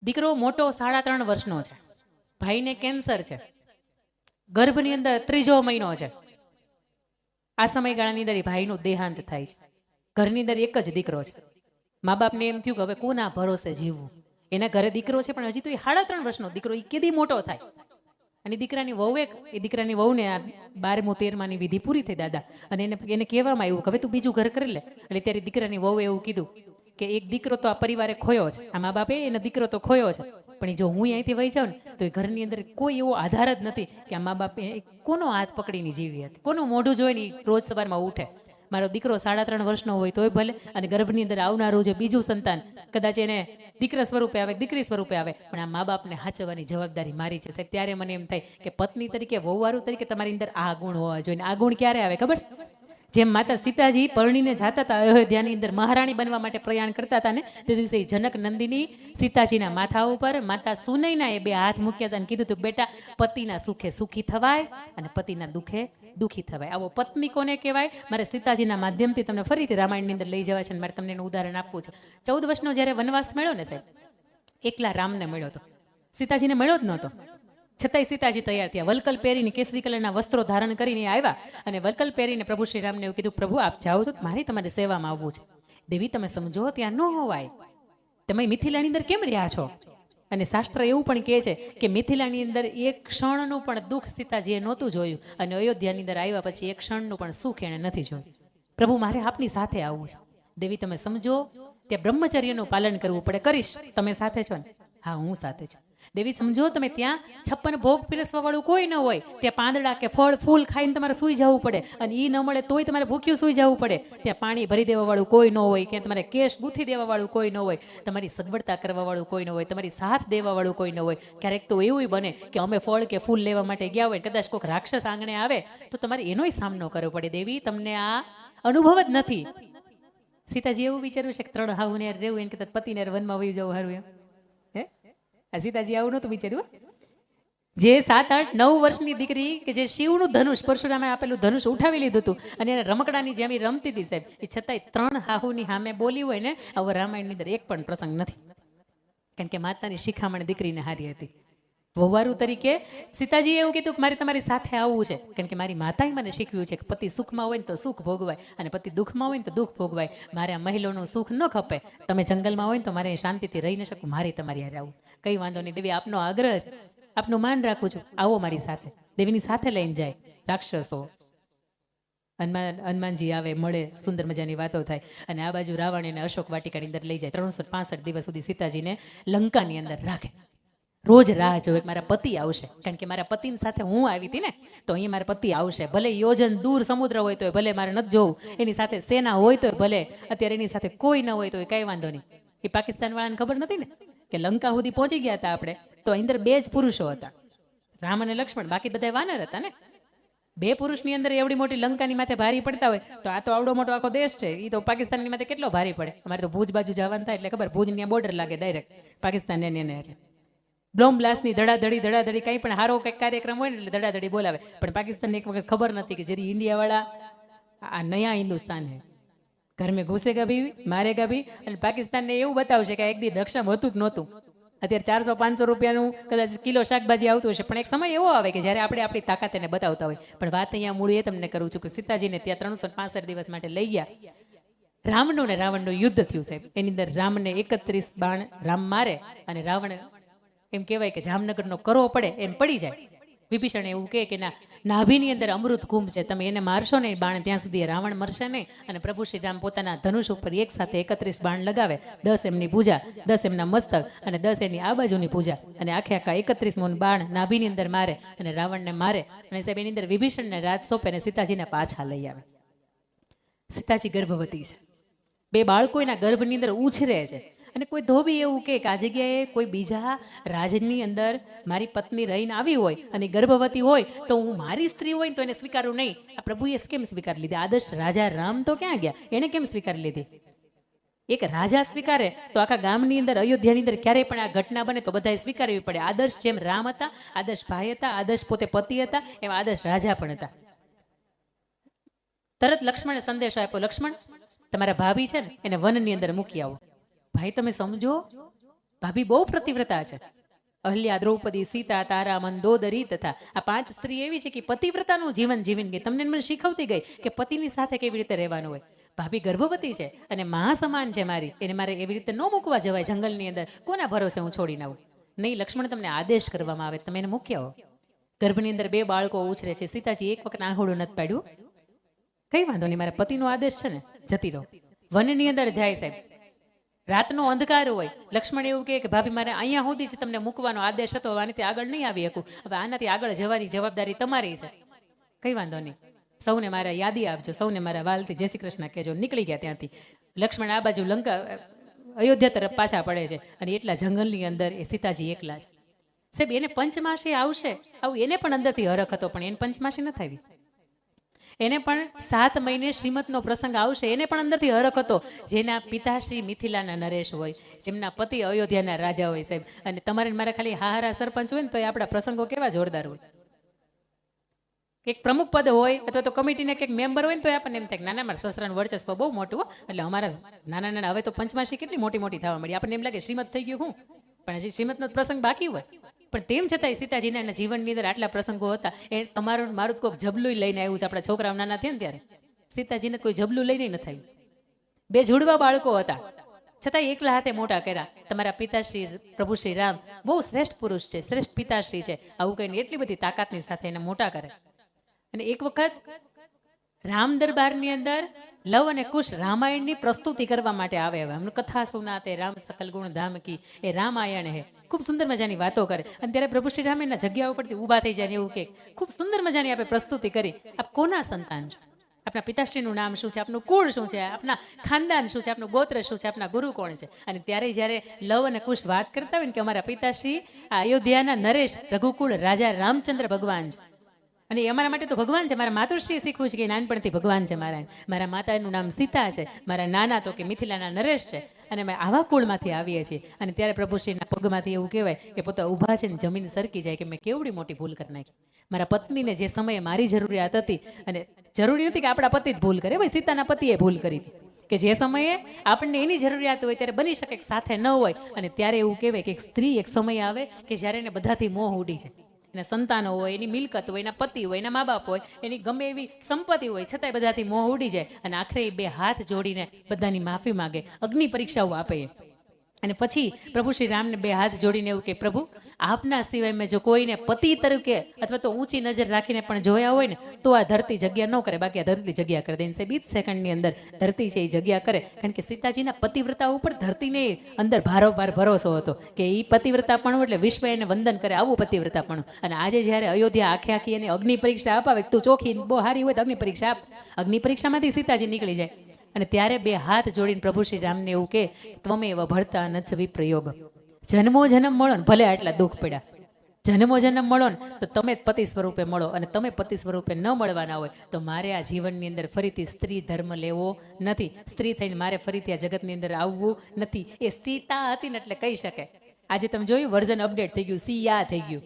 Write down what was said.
દીકરો મોટો 3.5 વર્ષનો છે, ભાઈને કેન્સર છે, ગર્ભની અંદર 3જો મહિનો છે. આ સમયગાળાની અંદર ભાઈનું દેહાંત થાય છે. ઘરની અંદર એક જ દીકરો છે. મા બાપને એમ થયું કે હવે કોના ભરોસે જીવવું. એના ઘરે દીકરો છે પણ હજી તો એ 3.5 વર્ષનો દીકરો, એ કેદી મોટો થાય. અને દીકરાની વહુ એ દીકરાની વહુને આ 12મું 13માની વિધિ પૂરી થઈ દાદા, અને એને કહેવામાં આવ્યું કે હવે તું બીજું ઘર કરી લે. એટલે ત્યારે દીકરાની વહુએ એવું કીધું કે એક દીકરો તો આ પરિવારે ખોયો છે, આ મા બાપે એનો દીકરો તો ખોયો છે, પણ જો હું અહીંથી વહી જાઉં ને તો એ ઘરની અંદર કોઈ એવો આધાર જ નથી કે આ મા બાપે કોનો હાથ પકડીને જીવી હતી, કોનું મોઢું જોઈને રોજ સવારમાં ઉઠે. મારો દીકરો 3.5 વર્ષનો હોય તોય ભલે, અને ગર્ભની અંદર આવનારું જે બીજું સંતાન કદાચ એને દીકરા સ્વરૂપે આવે, દીકરી સ્વરૂપે આવે, પણ આ મા બાપને હાચવવાની જવાબદારી મારી છે સાહેબ. ત્યારે મને એમ થાય કે પત્ની તરીકે, વહુવારું તરીકે તમારી અંદર આ ગુણ હોવા જોઈએ. આ ગુણ ક્યારે આવે ખબર છે? જેમ માતા સીતાજી પરણીને જતા હતા અયોધ્યાની અંદર, મહારાણી બનવા માટે પ્રયાણ કરતા હતા ને, તે દિવસે જનક નંદિની સીતાજીના માથા ઉપર માતા સુનૈના એ 2 હાથ મૂક્યા હતા અને કીધું હતું બેટા, પતિના સુખે સુખી થવાય અને પતિના દુઃખે દુઃખી થવાય. આવો પત્ની કોને કહેવાય? મારે સીતાજીના માધ્યમથી તમને ફરીથી રામાયણની અંદર લઈ જવા છે અને મારે તમને એનું ઉદાહરણ આપવું છે. 14 વર્ષનો જ્યારે વનવાસ મળ્યો ને સાહેબ, એકલા રામને મળ્યો હતો, સીતાજીને મળ્યો જ નહોતો. છતાંય સીતાજી તૈયાર થયા, વલકલ પહેરીને કેસરી કલરના વસ્ત્રો ધારણ કરીને આવ્યા અને વલકલ પહેરીને પ્રભુ શ્રી રામને એવું કીધું, પ્રભુ આપ જાઓ છો, મારે તમારી સેવામાં આવવું છે. દેવી તમે સમજો, ત્યાં ન હોવાય, તમે મિથિલાની અંદર કેમ રહ્યા છો? અને શાસ્ત્ર એવું પણ કહે છે કે મિથિલાની અંદર એક ક્ષણનું પણ દુઃખ સીતાજીએ નહોતું જોયું, અને અયોધ્યાની અંદર આવ્યા પછી એક ક્ષણનું પણ સુખ એણે નથી જોયું. પ્રભુ મારે આપની સાથે આવવું છે. દેવી તમે સમજો, ત્યાં બ્રહ્મચર્યનું પાલન કરવું પડે. કરીશ, તમે સાથે છો ને? હા, હું સાથે છું. દેવી સમજો, તમે ત્યાં 56 ભોગ પીરસવા વાળું કોઈ ન હોય, ત્યાં પાંદડા કે ફળ ફૂલ ખાઈને તમારે સૂઈ જવું પડે, અને એ ન મળે તોય તમારે ભૂખ્યું સૂઈ જવું પડે. ત્યાં પાણી ભરી દેવા વાળું કોઈ ન હોય, ક્યાં તમારે કેશ ગૂંથી દેવા વાળું કોઈ ન હોય, તમારી સગવડતા કરવા વાળું કોઈ ન હોય, તમારી સાથ દેવા વાળું કોઈ ન હોય. ક્યારેક તો એવું બને કે અમે ફળ કે ફૂલ લેવા માટે ગયા હોય, કદાચ કોઈક રાક્ષસ આંગણે આવે તો તમારે એનોય સામનો કરવો પડે. દેવી તમને આ અનુભવ જ નથી. સીતાજી એવું વિચાર્યું છે કે 3 હાહુને રહેવું એને કદાચ પતિને વનમાં વહી જવું સારું એમ. સીતાજી આવું નહોતું વિચાર્યું. જે 7, 8, 9 વર્ષની દીકરી કે જે શિવનું ધનુષ, પરશુરામે આપેલું ધનુષ ઉઠાવી લીધું હતું અને એને રમકડાની જેમ રમતી હતી સાહેબ, એ છતાંય 3 હાહુની સામે બોલી હોય ને, આવો રામાયણની અંદર એક પણ પ્રસંગ નથી. કારણ કે માતાની શિખામણ દીકરીને હારી હતી. વહુવારું તરીકે સીતાજીએ એવું કીધું કે મારે તમારી સાથે આવવું છે, કારણ કે મારી માતાએ મને શીખવ્યું છે કે પતિ સુખમાં હોય ને તો સુખ ભોગવાય અને પતિ દુઃખમાં હોય ને તો દુઃખ ભોગવાય. મારે આ મહિલાનું સુખ ન ખપે. તમે જંગલમાં હોય ને તો મારે શાંતિથી રહી ન શકું, મારે તમારી હારે આવું. કઈ વાંધો નહીં દેવી, આપનો આગ્રહ છે, આપનું માન રાખું છું, આવો મારી સાથે. દેવીની સાથે લઈને જાય. રાક્ષસો, હનુમાનજી આવે, મળે, સુંદર મજાની વાતો થાય, અને આ બાજુ રાવણ એને અશોક વાટિકાની અંદર લઈ જાય. 365 દિવસ સુધી સીતાજીને લંકાની અંદર રાખે. રોજ રાહ જોવે મારા પતિ આવશે, કારણ કે મારા પતિની સાથે હું આવી હતી ને, તો અહીંયા મારા પતિ આવશે. ભલે યોજન દૂર સમુદ્ર હોય તો ભલે મારે નથી જોવું, એની સાથે સેના હોય તો ભલે, અત્યારે એની સાથે કોઈ ન હોય તો કઈ વાંધો નહીં. એ પાકિસ્તાન વાળાને ખબર નથી ને કે લંકા સુધી પહોંચી ગયા હતા આપણે તો અંદર 2 જ પુરુષો હતા, રામ અને લક્ષ્મણ, બાકી બધા વાનર હતા ને. 2 પુરુષની અંદર એવડી મોટી લંકાની માથે ભારી પડતા હોય તો આ તો આવડો મોટો આખો દેશ છે, એ તો પાકિસ્તાનની માથે કેટલો ભારી પડે. અમારે તો ભુજ બાજુ જવાનું થાય એટલે ખબર, ભુજની બોર્ડર લાગે ડાયરેક્ટ પાકિસ્તાન એને એટલે બ્લોમ બ્લાસ્ટની ધડાધડી કંઈ પણ હારો કંઈક કાર્યક્રમ હોય ને એટલે ધડાધડી બોલાવે. પણ પાકિસ્તાનને એક વખત ખબર નથી કે જેથી ઇન્ડિયાવાળા આ નયા હિન્દુસ્તાન હે, ઘર મેં ઘૂસેગા ભી મારેગા ભી. અને પાકિસ્તાનને એવું બતાવશે કે એક દી દક્ષમ હતું જ નહોતું. અત્યારે 400-500 રૂપિયાનું કદાચ કિલો શાકભાજી આવતું હશે, પણ એક સમય એવો આવે કે જ્યારે આપણે આપણી તાકાત એને બતાવતા હોય. પણ વાત અહીંયા મૂળ એ તમને કરું છું કે સીતાજીને ત્યાં 365 દિવસ માટે લઈ ગયા. રામનું ને રાવણનું યુદ્ધ થયું સાહેબ. એની અંદર રામને 31 બાણ રામ મારે અને રાવણ એમ કહેવાય કે જામનગરનો કરો પડે એમ પડી જાય. વિભીષણ એવું કહે કે ના, નાભીની અંદર અમૃત કુંભ છે, તમે એને મારશો નહીં બાણ ત્યાં સુધી રાવણ મરશે નહીં. અને પ્રભુ શ્રી રામ પોતાના ધનુષ ઉપર એક સાથે 31 બાણ લગાવે. 10 એમની પૂજા, 10 એમના મસ્તક અને 10 એની આ બાજુની પૂજા, અને આખે આખા 31 બાણ નાભીની અંદર મારે અને રાવણને મારે. અને સાહેબ એની અંદર વિભીષણને રાજ સોંપે અને સીતાજીને પાછા લઈ આવે. સીતાજી ગર્ભવતી છે, 2 બાળકો એના ગર્ભની અંદર ઉછરે છે. અને કોઈ ધોબી એવું કે આ જગ્યાએ કોઈ બીજા રાજની અંદર મારી પત્ની રહીને આવી હોય અને ગર્ભવતી હોય તો હું મારી સ્ત્રી હોય તો એને સ્વીકારું નહીં. આ પ્રભુએ કેમ સ્વીકારી લીધી? આદર્શ રાજા રામ તો ક્યાં ગયા? એને કેમ સ્વીકારી લીધી? એક રાજા સ્વીકારે તો આખા ગામની અંદર, અયોધ્યાની અંદર ક્યારેય પણ આ ઘટના બને તો બધાએ સ્વીકારવી પડે. આદર્શ જેમ રામ હતા, આદર્શ ભાઈ હતા, આદર્શ પોતે પતિ હતા, એમ આદર્શ રાજા પણ હતા. તરત લક્ષ્મણે સંદેશો આપ્યો, લક્ષ્મણ તમારા ભાભી છે ને એને વનની અંદર મૂકી આવો. ભાઈ તમે સમજો, ભાભી બહુ પ્રતિવ્રતા છે. અહલ્યા, દ્રૌપદી, સીતા, તારા, મંદોદરી તથા આ 5 સ્ત્રી એવી છે કે પતિવ્રતાનું જીવન જીવીને ગઈ. તમને મને શીખવતી ગઈ કે પતિની સાથે કેવી રીતે રહેવાનું હોય. ભાભી ગર્ભવતી છે અને મા સમાન છે મારી, એને મારે એવી રીતે ન મૂકવા જવાય જંગલની અંદર. કોના ભરોસે હું છોડીને આવું? નહીં, લક્ષ્મણ તમને આદેશ કરવામાં આવે, તમે એને મૂક્યા હો. ગર્ભની અંદર 2 બાળકો ઉછરે છે. સીતાજી એક વખત આંગળું નથી પાડ્યું. કઈ વાંધો નહીં, મારા પતિનો આદેશ છે ને, જતી રહો. વનની અંદર જાય સાહેબ, રાતનો અંધકાર હોય. લક્ષ્મણ એવું કહે કે ભાભી મારે અહીંયા સુધી જ તમને મૂકવાનો આદેશ હતો, આનાથી આગળ નહીં આવી શકું, હવે આનાથી આગળ જવાની જવાબદારી તમારી છે. કઈ વાંધો નહીં, સૌને મારા યાદી આપજો, સૌને મારા વાલથી જય શ્રી કૃષ્ણ કહેજો. નીકળી ગયા ત્યાંથી. લક્ષ્મણ આ બાજુ લંકા અયોધ્યા તરફ પાછા પડે છે અને એટલા જંગલની અંદર એ સીતાજી એકલા છે. સાહેબ એને પંચમાસી આવશે આવું એને પણ અંદરથી હરખ હતો, પણ એને પંચમાસી નથી આવી. એને પણ 7 મહિને શ્રીમતનો પ્રસંગ આવશે, એને પણ અંદરથી હરખ હતો. જેના પિતાશ્રી મિથિલાના નરેશ હોય, જેમના પતિ અયોધ્યાના રાજા હોય સાહેબ. અને તમારે મારા ખાલી હારા સરપંચ હોય ને તો એ આપણા પ્રસંગો કેવા જોરદાર હોય. એક પ્રમુખ પદ હોય અથવા તો કમિટીને કંઈક મેમ્બર હોય ને તો આપણને એમ થાય કે નાના મારા સસરાનું વર્ચસ્વ બહુ મોટું, એટલે અમારા નાના નાના હવે તો પંચમાસી કેટલી મોટી મોટી થવા મળી. આપણને એમ લાગે શ્રીમત થઈ ગયું, હું પણ હજી શ્રીમતનો પ્રસંગ બાકી હોય. પણ તેમ છતાંય સીતાજીના એના જીવનની અંદર આટલા પ્રસંગો હતા. એ તમારું મારું કોઈક જબલું લઈને આવ્યું છે. આપણા છોકરાઓ નાના થયા ને ત્યારે સીતાજીને કોઈ જબલું લઈને નથી આવ્યું. 2 જુડવા બાળકો હતા છતાં એકલા હાથે મોટા કર્યા. તમારા પિતાશ્રી પ્રભુ શ્રી રામ બહુ શ્રેષ્ઠ પુરુષ છે, શ્રેષ્ઠ પિતાશ્રી છે. આવું કહીને એટલી બધી તાકાતની સાથે એને મોટા કરે. અને એક વખત રામ દરબારની અંદર લવ અને કુશ રામાયણની પ્રસ્તુતિ કરવા માટે આવે. એમનું કથા સુનાતે રામ સકલ ગુણ ધામ કી, એ રામાયણ હે. ખૂબ સુંદર મજાની વાતો કરે. અને ત્યારે પ્રભુ શ્રી રામ એના જગ્યા ઉપરથી ઊભા થઈ જાય એવું કે ખૂબ સુંદર મજાની આપણે પ્રસ્તુતિ કરી. આપ કોના સંતાન છો? આપણા પિતાશ્રીનું નામ શું છે? આપનું કુળ શું છે? આપના ખાનદાન શું છે? આપનું ગોત્ર શું છે? આપના ગુરુ કોણ છે? અને ત્યારે જ્યારે લવ અને કુશ વાત કરતા હોય ને કે અમારા પિતાશ્રી આ અયોધ્યાના નરેશ રઘુકુળ રાજા રામચંદ્ર ભગવાન છે, અને અમારા માટે તો ભગવાન છે. મારા માતુશ્રીએ શીખવું છે કે નાનપણથી ભગવાન છે. મારા માતાનું નામ સીતા છે, મારા નાના તો કે મિથિલાના નરેશ છે, અને અમે આવા કુળમાંથી આવીએ છીએ. અને ત્યારે પ્રભુશ્રીના પગમાંથી એવું કહેવાય કે પોતા ઊભા છે ને જમીન સરકી જાય કે મેં કેવડી મોટી ભૂલ કરી નાખી. મારા પત્નીને જે સમયે મારી જરૂરિયાત હતી, અને જરૂરી નથી કે આપણા પતિ જ ભૂલ કરે, ભાઈ સીતાના પતિએ ભૂલ કરી હતી કે જે સમયે આપણને એની જરૂરિયાત હોય ત્યારે બની શકે કે સાથે ન હોય. અને ત્યારે એવું કહેવાય કે એક સ્ત્રી એક સમય આવે કે જ્યારે એને બધાથી મોહ ઉડી જાય. એના સંતાનો હોય, એની મિલકત હોય, એના પતિ હોય, એના મા બાપ હોય, એની ગમે એવી સંપત્તિ હોય, છતાંય બધાથી મોહ ઉડી જાય. અને આખરે 2 હાથ જોડીને બધાની માફી માગે, અગ્નિ પરીક્ષાઓ આપે. અને પછી પ્રભુ શ્રી રામને 2 હાથ જોડીને એવું કે પ્રભુ આપના સિવાય મેં જો કોઈને પતિ તરીકે અથવા તો ઊંચી નજર રાખીને પણ જોયા હોય ને તો આ ધરતી જગ્યા ન કરે, બાકી આ ધરતી જગ્યા કરે. દેન સાહેબ 20 સેકન્ડની અંદર ધરતી છે એ જગ્યા કરે. કારણ કે સીતાજીના પતિવ્રતા ઉપર ધરતીને અંદર ભારોભાર ભરોસો હતો કે એ પતિવ્રતાપણું એટલે વિશ્વ એને વંદન કરે, આવું પતિવ્રતાપણું. અને આજે જ્યારે અયોધ્યા આખે આખી એને અગ્નિ પરીક્ષા અપાવે, તું ચોખ્ખી બહુ સારી હોય તો અગ્નિ પરીક્ષા આપ. અગ્નિ પરીક્ષામાંથી સીતાજી નીકળી જાય. અને ત્યારે 2 હાથ જોડીને પ્રભુ શ્રી રામને એવું કે ત્વમેવ ભર્તા ન ચ વિપ્રયોગ. જન્મો જન્મ મળો ને ભલે આટલા દુઃખ પડ્યા, જન્મો જન્મ મળો ને તો તમે પતિ સ્વરૂપે મળો, અને તમે પતિ સ્વરૂપે ન મળવાના હોય તો મારે આ જીવનની અંદર ફરીથી સ્ત્રી ધર્મ લેવો નથી. સ્ત્રી થઈને મારે ફરીથી આ જગતની અંદર આવવું નથી. એ સીતા હતી ને એટલે કહી શકે. આજે તમે જોયું વર્ઝન અપડેટ થઈ ગયું, સિયા થઈ ગયું.